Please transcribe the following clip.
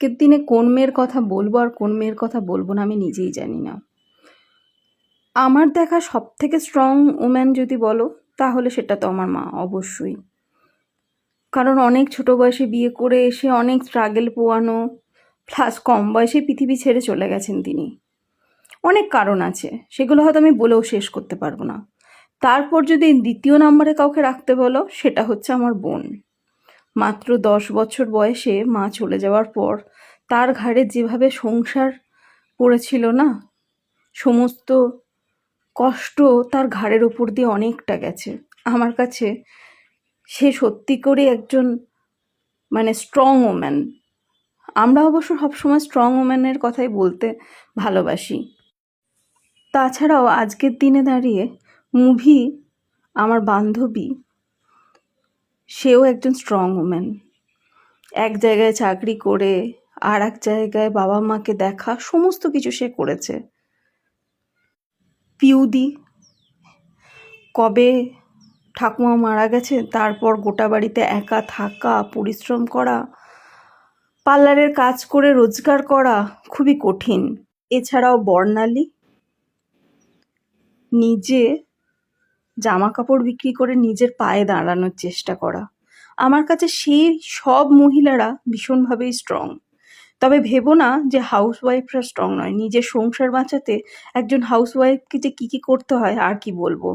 আজকের দিনে কোন মেয়ের কথা বলবো আর কোন মেয়ের কথা বলবো না আমি নিজেই জানি না। আমার দেখা সবথেকে স্ট্রং ওম্যান যদি বলো তাহলে সেটা তো আমার মা, অবশ্যই। কারণ অনেক ছোট বয়সে বিয়ে করে এসে অনেক স্ট্রাগল পোয়ানো, প্লাস কম বয়সে পৃথিবী ছেড়ে চলে গেছেন তিনি। অনেক কারণ আছে, সেগুলো হয়তো আমি বলেও শেষ করতে পারবো না। তারপর যদি দ্বিতীয় নম্বরে কাউকে রাখতে বলো, সেটা হচ্ছে আমার বোন। মাত্র 10 বছর বয়সে মা চলে যাওয়ার পর তার ঘাড়ে যেভাবে সংসার পড়েছিল না, সমস্ত কষ্ট তার ঘাড়ের ওপর দিয়ে অনেকটা গেছে। আমার কাছে সে সত্যি করে একজন স্ট্রং ওম্যান। আমরা অবশ্য সবসময় স্ট্রং ওম্যানের কথাই বলতে ভালোবাসি। তাছাড়াও আজকের দিনে দাঁড়িয়ে মুভি, আমার বান্ধবী, সেও একজন স্ট্রং ওম্যান। এক জায়গায় চাকরি করে আর এক জায়গায় বাবা মাকে দেখা, সমস্ত কিছু সে করেছে। পিউদি কবে ঠাকুমা মারা গেছে তারপর গোটা বাড়িতে একা থাকা, পরিশ্রম করা, পার্লারের কাজ করে রোজগার করা খুবই কঠিন। এছাড়াও বর্ণালী নিজে জামা কাপড় বিক্রি করে নিজের পায়ে দাঁড়ানোর চেষ্টা করা। আমার কাছে সেই সব মহিলারা ভীষণভাবেই স্ট্রং। তবে ভেবো না যে হাউসওয়াইফরা স্ট্রং নয়। নিজের সংসার বাঁচাতে একজন হাউসওয়াইফকে যে কী কী করতে হয় আর কি বলবো।